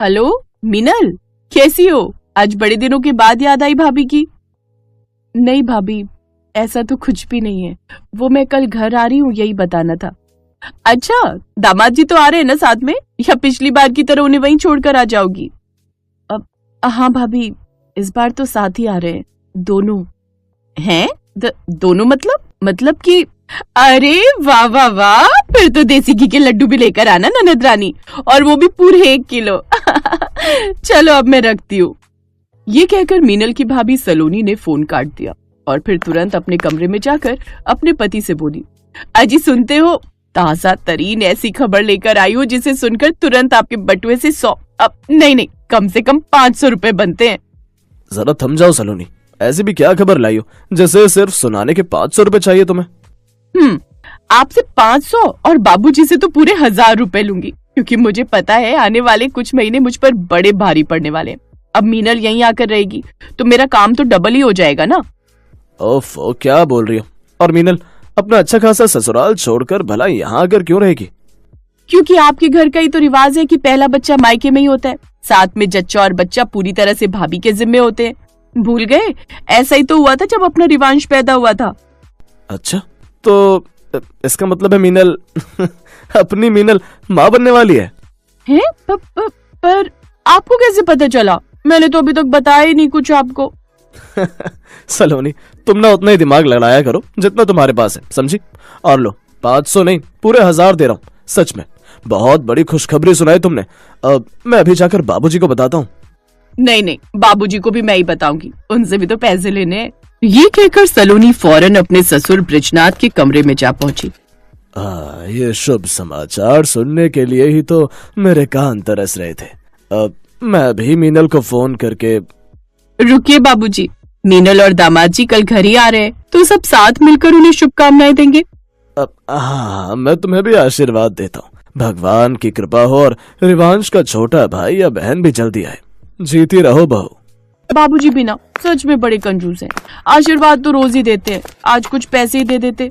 Hello Meenal, कैसी हो? आज बड़े दिनों के बाद याद आई भाभी की। नहीं भाभी, ऐसा तो कुछ भी नहीं है। वो मैं कल घर आ रही हूँ, यही बताना था। अच्छा, दामाद जी तो आ रहे हैं ना साथ में, या पिछली बार की तरह उन्हें वहीं छोड़कर आ जाओगी? अब हाँ भाभी, इस बार तो साथ ही आ रहे हैं दोनों। हैं? दोनों मतलब कि? अरे वाह वाह वाह, फिर तो देसी घी के लड्डू भी लेकर आना ननद रानी, और वो भी पूरे 1 किलो। चलो अब मैं रखती हूँ। ये कहकर मीनल की भाभी सलोनी ने फोन काट दिया और फिर तुरंत अपने कमरे में जाकर अपने पति से बोली, अजी सुनते हो, ताजा तरीन ऐसी खबर लेकर आई हूँ जिसे सुनकर तुरंत आपके बटुए से 100 नहीं कम से कम 500 रुपए बनते हैं। जरा थम जाओ सलोनी, ऐसी भी क्या खबर लाई हो जैसे सिर्फ सुनाने के 500 रुपए चाहिए तुम्हें? आपसे 500 और बाबूजी से तो पूरे 1000 रुपए लूंगी, क्योंकि मुझे पता है आने वाले कुछ महीने मुझ पर बड़े भारी पड़ने वाले। अब मीनल यहीं आकर रहेगी तो मेरा काम तो डबल ही हो जाएगा ना। ओफो, क्या बोल रही हो? और मीनल अपना अच्छा खासा ससुराल छोड़कर भला यहाँ आकर क्यों रहेगी? क्योंकि आपके घर का ही तो रिवाज है कि पहला बच्चा मायके में ही होता है, साथ में जच्चा और बच्चा पूरी तरह से भाभी के जिम्मे होते हैं। भूल गए? ऐसा ही तो हुआ था जब अपना रिवांश पैदा हुआ था। अच्छा, तो इसका मतलब है मीनल अपनी मीनल माँ बनने वाली है? पर आपको कैसे पता चला? मैंने तो अभी तक बताया ही नहीं कुछ आपको। सलोनी, तुम ना उतना ही दिमाग लड़ाया करो जितना तुम्हारे पास है, समझी? और लो, 500 नहीं पूरे 1000 दे रहा हूँ। सच में बहुत बड़ी खुशखबरी सुनाई तुमने। मैं अभी जाकर बाबूजी को बताता हूँ। नहीं, बाबूजी को भी मैं ही बताऊंगी, उनसे भी तो पैसे लेने हैं। ये कहकर सलोनी फौरन अपने ससुर बृजनाथ के कमरे में जा पहुंची। ये शुभ समाचार सुनने के लिए ही तो मेरे कान तरस रहे थे। मैं अभी मीनल को फोन करके। रुकिए बाबूजी, मीनल और दामाद जी कल घर ही आ रहे हैं, तो सब साथ मिलकर उन्हें शुभकामनाएं देंगे। हाँ, मैं तुम्हें भी आशीर्वाद देता हूँ। भगवान की कृपा हो और रिवांश का छोटा भाई या बहन भी जल्दी आए। जीती रहो बहू। बाबूजी भी ना सच में बड़े कंजूस हैं, आशीर्वाद तो रोज ही देते हैं, आज कुछ पैसे ही दे देते।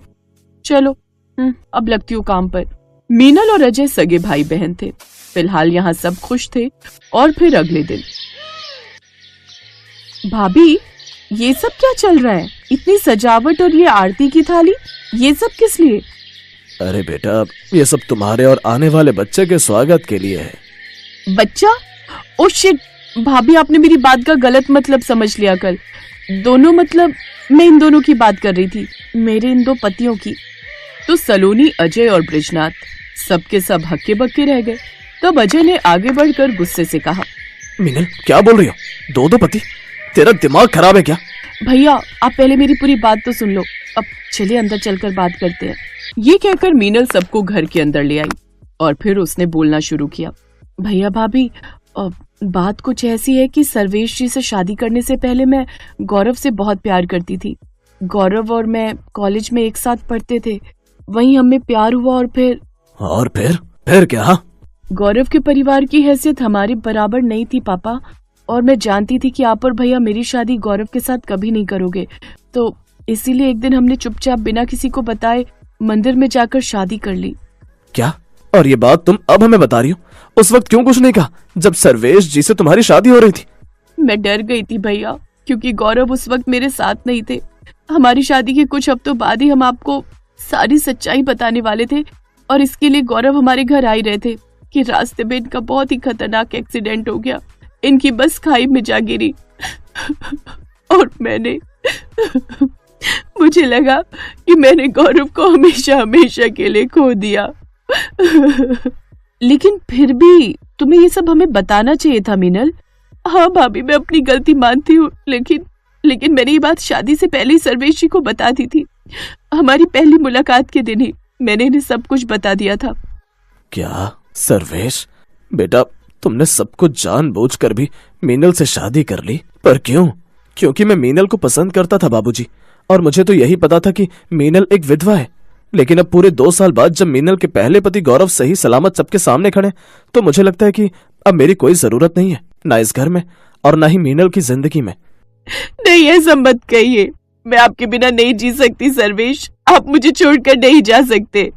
चलो अब लगती हूँ काम पर। मीनल और अजय सगे भाई बहन थे। फिलहाल यहाँ सब खुश थे। और फिर अगले दिन, भाभी ये सब क्या चल रहा है? इतनी सजावट और ये आरती की थाली, ये सब किस लिए? अरे बेटा, ये सब तुम्हारे और आने वाले बच्चे के स्वागत के लिए है। बच्चा? ओ शिट, भाभी आपने मेरी बात का गलत मतलब समझ लिया। कल दोनों मतलब मैं इन दोनों की बात कर रही थी, मेरे इन 2 पतियों की। तो सलोनी, अजय और बृजनाथ सबके सब हक्के बक्के रह गए। तब अजय ने आगे बढ़कर गुस्से से कहा, मीनल क्या बोल रही हो? 2 पति? तेरा दिमाग खराब है क्या? भैया आप पहले मेरी पूरी बात तो सुन लो, अब चलिए अंदर चलकर बात करते हैं। ये कहकर मीनल सबको घर के अंदर ले आई और फिर उसने बोलना शुरू किया, भैया भाभी बात कुछ ऐसी है कि सर्वेश जी से शादी करने से पहले मैं गौरव से बहुत प्यार करती थी। गौरव और मैं कॉलेज में एक साथ पढ़ते थे, वहीं हमें प्यार हुआ और फिर क्या? गौरव के परिवार की हैसियत हमारी बराबर नहीं थी पापा, और मैं जानती थी कि आप और भैया मेरी शादी गौरव के साथ कभी नहीं करोगे, तो इसीलिए एक दिन हमने चुपचाप बिना किसी को बताए मंदिर में जाकर शादी कर ली। क्या? और ये बात तुम अब हमें बता रही हो? उस वक्त क्यों कुछ नहीं कहा जब सर्वेश जी से तुम्हारी शादी हो रही थी? मैं डर गई थी भैया, क्योंकि गौरव उस वक्त मेरे साथ नहीं थे। हमारी शादी के कुछ हफ्तों बाद ही हम आपको सारी सच्चाई बताने वाले थे, और इसके लिए गौरव हमारे घर आ ही रहे थे कि रास्ते में इनका बहुत ही खतरनाक एक्सीडेंट हो गया। इनकी बस खाई में जा गिरी और मुझे लगा कि मैंने गौरव को हमेशा के लिए खो दिया। लेकिन फिर भी तुम्हें ये सब हमें बताना चाहिए था मीनल। हाँ भाभी, मैं अपनी गलती मानती हूँ, लेकिन मैंने ये बात शादी से पहले ही सर्वेश जी को बता दी थी। हमारी पहली मुलाकात के दिन ही मैंने इन्हें सब कुछ बता दिया था। क्या सर्वेश? बेटा, तुमने सब कुछ जानबूझकर भी मीनल से शादी कर ली, पर क्यों? क्योंकि मैं मीनल को पसंद करता था बाबूजी, और मुझे तो यही पता था कि मीनल एक विधवा है। लेकिन अब पूरे 2 साल बाद जब मीनल के पहले पति गौरव सही सलामत सबके सामने खड़े, तो मुझे लगता है कि अब मेरी कोई जरूरत नहीं है, ना इस घर में और ना ही मीनल की जिंदगी में। नहीं, ऐसा मत कहिए, मैं आपके बिना नहीं जी सकती सर्वेश, आप मुझे छोड़कर नहीं जा सकते।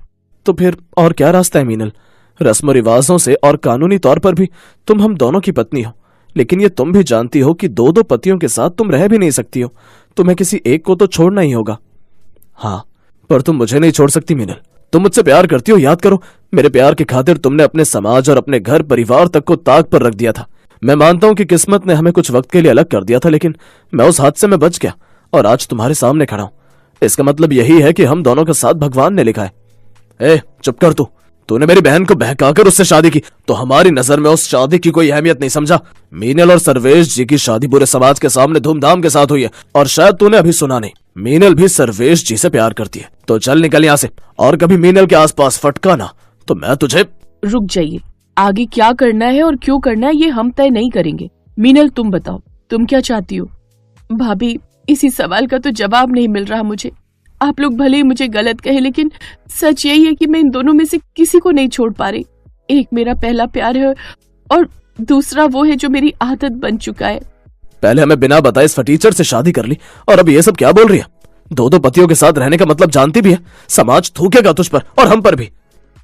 तो फिर और क्या रास्ता है मीनल? रस्म रिवाजों से और कानूनी तौर पर भी तुम हम दोनों की पत्नी हो, लेकिन ये तुम भी जानती हो कि दो दो पतियों के साथ तुम रह भी नहीं सकती हो। तुम्हें किसी एक को तो छोड़ना ही होगा। हाँ, पर तुम मुझे नहीं छोड़ सकती मीनल। तुम मुझसे प्यार करती हो, याद करो। मेरे प्यार की खातिर तुमने अपने समाज और अपने घर परिवार तक को ताक पर रख दिया था। मैं मानता हूं कि किस्मत ने हमें कुछ वक्त के लिए अलग कर दिया था, लेकिन मैं उस हादसे में बच गया और आज तुम्हारे सामने खड़ा हूं। इसका मतलब यही है कि हम दोनों का साथ भगवान ने लिखा है। ए, चुप कर तूने मेरी बहन को बहकाकर उससे शादी की, तो हमारी नजर में उस शादी की कोई अहमियत नहीं समझा। मीनल और सर्वेश जी की शादी पूरे समाज के सामने धूमधाम के साथ हुई है, और शायद तूने अभी सुना नहीं, मीनल भी सर्वेश जी से प्यार करती है। तो चल निकल यहाँ से, और कभी मीनल के आसपास फटका ना तो मैं तुझे। रुक जाइए, आगे क्या करना है और क्यों करना है ये हम तय नहीं करेंगे। मीनल, तुम बताओ, तुम क्या चाहती हो? भाभी, इसी सवाल का तो जवाब नहीं मिल रहा मुझे। आप लोग भले ही मुझे गलत कहे, लेकिन सच यही है कि मैं इन दोनों में से किसी को नहीं छोड़ पा रही। एक मेरा पहला प्यार है और दूसरा वो है जो मेरी आदत बन चुका है। पहले हमें बिना बताए इस फटीचर से शादी कर ली, और अब ये सब क्या बोल रही है? दो दो पतियों के साथ रहने का मतलब जानती भी है। समाज थूकेगा तुझ पर और हम पर भी।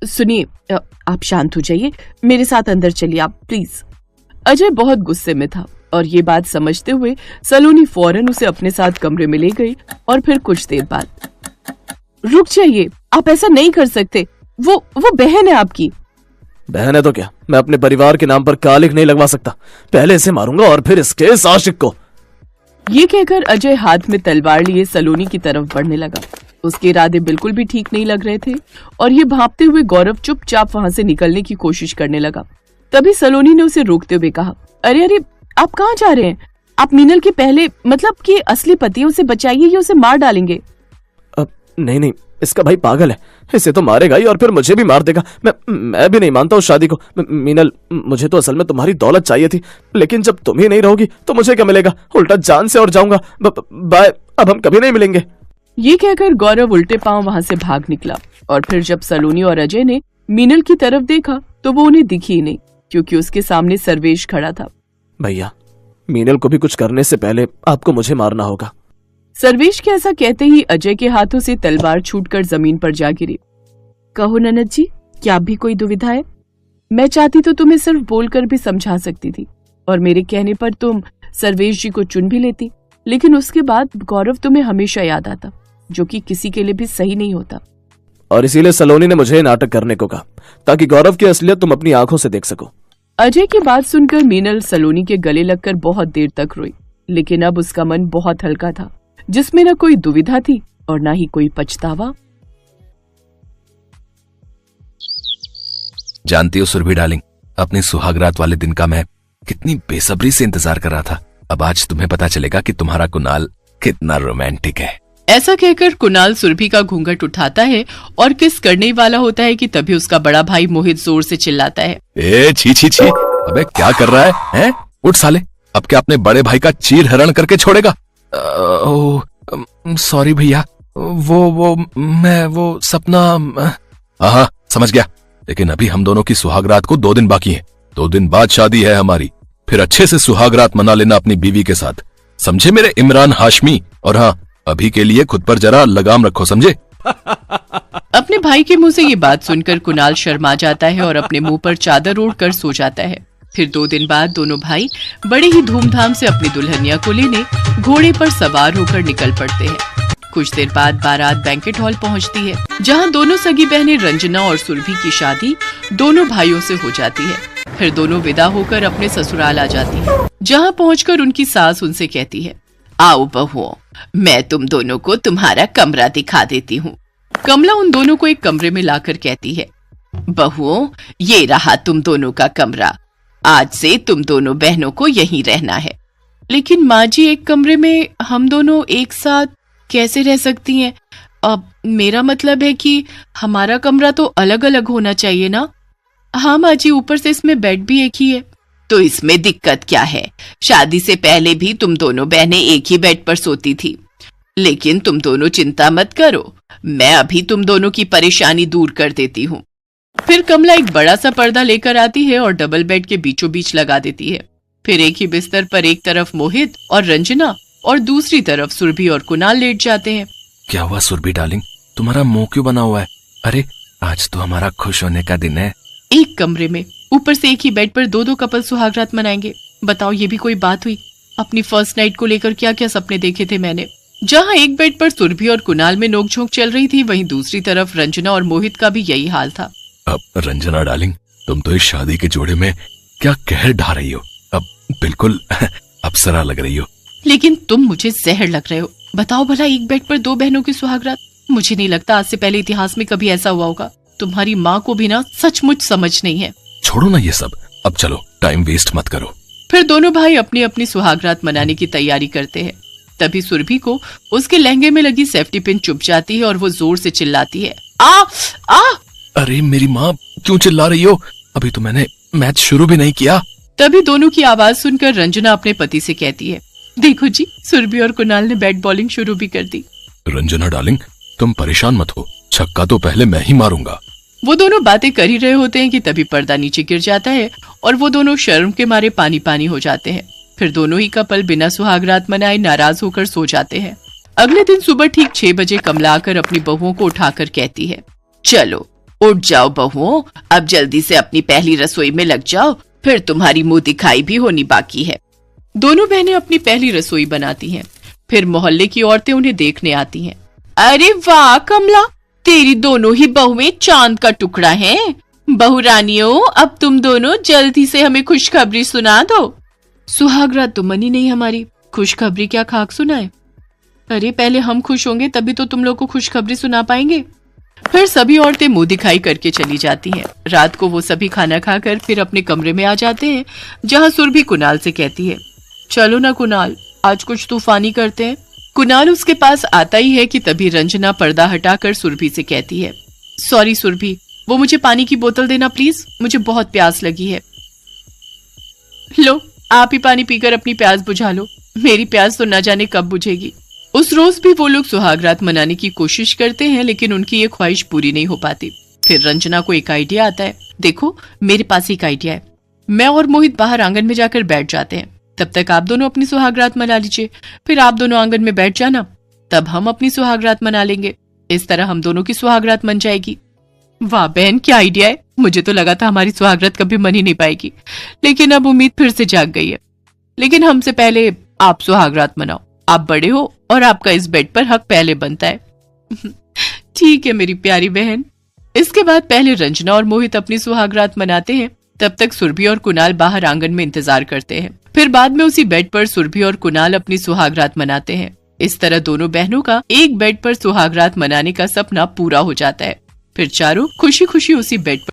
सुनिए, आप शांत हो जाइए, मेरे साथ अंदर चलिए आप प्लीज। अजय बहुत गुस्से में था और ये बात समझते हुए सलोनी फौरन उसे अपने साथ कमरे में ले गई। और फिर कुछ देर बाद, रुक जाइए, आप ऐसा नहीं कर सकते। वो बहन है आपकी। बहन है तो क्या? मैं अपने परिवार के नाम पर कालिक नहीं लगवा सकता। पहले इसे मारूंगा और फिर इसके इस आशिक को। ये कहकर अजय हाथ में तलवार लिए सलोनी की तरफ बढ़ने लगा। उसके इरादे बिल्कुल भी ठीक नहीं लग रहे थे और ये भांपते हुए गौरव चुपचाप वहां से निकलने की कोशिश करने लगा। तभी सलोनी ने उसे रोकते हुए कहा, अरे अरे, आप कहाँ जा रहे हैं? आप मीनल के पहले मतलब कि असली पति, उसे बचाइए या उसे मार डालेंगे। नहीं, इसका भाई पागल है, इसे तो मारेगा ही और फिर मुझे भी मार देगा। मैं भी नहीं मानता उस शादी को। मीनल, मुझे तो असल में तुम्हारी दौलत चाहिए थी, लेकिन जब तुम ही नहीं रहोगी तो मुझे क्या मिलेगा? उल्टा जान से और जाऊंगा। बाय, अब हम कभी नहीं मिलेंगे। ये कहकर गौरव उल्टे पांव वहां से भाग निकला। और फिर जब सलोनी और अजय ने मीनल की तरफ देखा तो वो उन्हें दिखी ही नहीं, क्योंकि उसके सामने सर्वेश खड़ा था। भैया, मीनल को भी कुछ करने से पहले आपको मुझे मारना होगा। सर्वेश के ऐसा कहते ही अजय के हाथों से तलवार छूटकर जमीन पर जा गिरी। कहो ननद जी, क्या भी कोई दुविधा है? मैं चाहती तो तुम्हें सिर्फ बोलकर भी समझा सकती थी और मेरे कहने पर तुम सर्वेश जी को चुन भी लेती, लेकिन उसके बाद गौरव तुम्हें हमेशा याद आता, जो कि किसी के लिए भी सही नहीं होता। और इसीलिए सलोनी ने मुझे नाटक करने को कहा, ताकि गौरव की असलियत तुम अपनी आंखों से देख सको। अजय की बात सुनकर मीनल सलोनी के गले लगकर बहुत देर तक रोई, लेकिन अब उसका मन बहुत हल्का था, जिसमें न कोई दुविधा थी और न ही कोई पछतावा। जानती हो सुरभि डार्लिंग, अपनी सुहागरात वाले दिन का मैं कितनी बेसब्री से इंतजार कर रहा था। अब आज तुम्हें पता चलेगा कि तुम्हारा कुणाल कितना रोमांटिक है। ऐसा कहकर कुणाल सुरभि का घूंघट उठाता है और किस करने ही वाला होता है कि तभी उसका बड़ा भाई मोहित जोर से चिल्लाता है, ए छी छी छी, अबे क्या कर रहा है? हैं? उठ साले, अब क्या अपने बड़े भाई का चीर हरण करके छोड़ेगा? सॉरी भैया, वो सपना। हाँ, समझ गया, लेकिन अभी हम दोनों की सुहागरात को 2 दिन बाकी है। 2 दिन बाद शादी है हमारी, फिर अच्छे से सुहागरात मना लेना अपनी बीवी के साथ, समझे मेरे इमरान हाशमी? और हाँ, अभी के लिए खुद पर जरा लगाम रखो, समझे? अपने भाई के मुंह से ये बात सुनकर कुणाल शर्मा जाता है और अपने मुंह पर चादर ओढ़कर सो जाता है। फिर 2 दिन बाद दोनों भाई बड़े ही धूमधाम से अपनी दुल्हनिया को लेने घोड़े पर सवार होकर निकल पड़ते हैं। कुछ देर बाद बारात बैंकेट हॉल पहुंचती है, जहां दोनों सगी बहनें रंजना और सुरभि की शादी दोनों भाइयों से हो जाती है। फिर दोनों विदा होकर अपने ससुराल आ जाती है, जहां पहुंचकर उनकी सास उनसे कहती है, आओ बहुओं, मैं तुम दोनों को तुम्हारा कमरा दिखा देती हूँ। कमला उन दोनों को एक कमरे में लाकर कहती है, बहुओं, ये रहा तुम दोनों का कमरा, आज से तुम दोनों बहनों को यहीं रहना है। लेकिन माँ जी, एक कमरे में हम दोनों एक साथ कैसे रह सकती हैं? अब मेरा मतलब है कि हमारा कमरा तो अलग अलग होना चाहिए ना। हाँ माँ जी, ऊपर से इसमें बेड भी एक ही है। तो इसमें दिक्कत क्या है? शादी से पहले भी तुम दोनों बहनें एक ही बेड पर सोती थी। लेकिन तुम दोनों चिंता मत करो, मैं अभी तुम दोनों की परेशानी दूर कर देती हूँ। फिर कमला एक बड़ा सा पर्दा लेकर आती है और डबल बेड के बीचों बीच लगा देती है। फिर एक ही बिस्तर पर एक तरफ मोहित और रंजना और दूसरी तरफ सुरभि और कुणाल लेट जाते हैं। क्या हुआ सुरभि डार्लिंग, तुम्हारा मुंह क्यों बना हुआ है? अरे आज तो हमारा खुश होने का दिन है, एक कमरे में, ऊपर से एक ही बेड पर दो दो कपल सुहागरात मनाएंगे। बताओ ये भी कोई बात हुई? अपनी फर्स्ट नाइट को लेकर क्या क्या सपने देखे थे मैंने। जहाँ एक बेड पर सुरभि और कुणाल में नोकझोंक चल रही थी, वहीं दूसरी तरफ रंजना और मोहित का भी यही हाल था। अब रंजना डार्लिंग, तुम तो इस शादी के जोड़े में क्या कहर ढा रही हो। अब बिल्कुल अप्सरा लग रही हो। लेकिन तुम मुझे जहर लग रहे हो। बताओ भला, एक बेड पर दो बहनों की सुहागरात? मुझे नहीं लगता आज से पहले इतिहास में कभी ऐसा हुआ होगा। तुम्हारी माँ को भी ना सचमुच समझ नहीं है। छोड़ो ना ये सब, अब चलो, टाइम वेस्ट मत करो। फिर दोनों भाई अपनी अपनी सुहागरात मनाने की तैयारी करते हैं। तभी सुरभि को उसके लहंगे में लगी सेफ्टी पिन चुभ जाती है और वो जोर से चिल्लाती है, आ आ। अरे मेरी माँ, क्यों चिल्ला रही हो? अभी तो मैंने मैच शुरू भी नहीं किया। तभी दोनों की आवाज सुनकर रंजना अपने पति से कहती है, देखो जी, सुरभि और कुणाल ने बैट बॉलिंग शुरू भी कर दी। रंजना डार्लिंग, तुम परेशान मत हो, छक्का तो पहले मैं ही मारूंगा। वो दोनों बातें कर ही रहे होते हैं कि तभी पर्दा नीचे गिर जाता है और वो दोनों शर्म के मारे पानी पानी हो जाते हैं। फिर दोनों ही कपल बिना सुहागरात मनाए नाराज होकर सो जाते हैं। अगले दिन सुबह ठीक 6 बजे कमला आकर अपनी बहुओं को उठाकर कहती है, चलो उठ जाओ बहुओं, अब जल्दी से अपनी पहली रसोई में लग जाओ, फिर तुम्हारी मुंह दिखाई भी होनी बाकी है। दोनों बहनें अपनी पहली रसोई बनाती हैं। फिर मोहल्ले की औरतें उन्हें देखने आती हैं। अरे वाह कमला, तेरी दोनों ही बहुएं चांद का टुकड़ा हैं। बहू रानियों, अब तुम दोनों जल्दी से हमें खुशखबरी सुना दो। सुहागरात तो मनी नहीं हमारी, खुशखबरी क्या खाक सुनाए? अरे पहले हम खुश होंगे तभी तो तुम लोग को खुशखबरी सुना पाएंगे। फिर सभी औरतें मुंह दिखाई करके चली जाती हैं। रात को वो सभी खाना खाकर फिर अपने कमरे में आ जाते हैं, जहाँ सुरभि कुणाल से कहती है, चलो ना कुणाल, आज कुछ तूफानी करते हैं। कुणाल उसके पास आता ही है कि तभी रंजना पर्दा हटाकर सुरभि से कहती है, सॉरी सुरभि, वो मुझे पानी की बोतल देना प्लीज, मुझे बहुत प्यास लगी है। लो, आप ही पानी पीकर अपनी प्यास बुझा लो, मेरी प्यास तो न जाने कब बुझेगी। उस रोज भी वो लोग सुहागरात मनाने की कोशिश करते हैं, लेकिन उनकी ये ख्वाहिश पूरी नहीं हो पाती। फिर रंजना को एक आइडिया आता है। देखो, मेरे पास एक आइडिया है। मैं और मोहित बाहर आंगन में जाकर बैठ जाते हैं, तब तक आप दोनों अपनी सुहागरात मना लीजिए, फिर आप दोनों आंगन में बैठ जाना, तब हम अपनी सुहागरात मना लेंगे। इस तरह हम दोनों की सुहागरात मन जाएगी। वाह बहन, क्या आइडिया है। मुझे तो लगा था हमारी सुहागरात कभी मन ही नहीं पाएगी, लेकिन अब उम्मीद फिर से जाग गई है। लेकिन हमसे पहले आप सुहागरात मनाओ, आप बड़े हो और आपका इस बेड पर हक पहले बनता है। ठीक है मेरी प्यारी बहन। इसके बाद पहले रंजना और मोहित अपनी सुहागरात मनाते हैं, तब तक सुरभि और कुणाल बाहर आंगन में इंतजार करते हैं। फिर बाद में उसी बेड पर सुरभि और कुणाल अपनी सुहागरात मनाते हैं। इस तरह दोनों बहनों का एक बेड पर सुहागरात मनाने का सपना पूरा हो जाता है। फिर चारों खुशी खुशी उसी बेड पर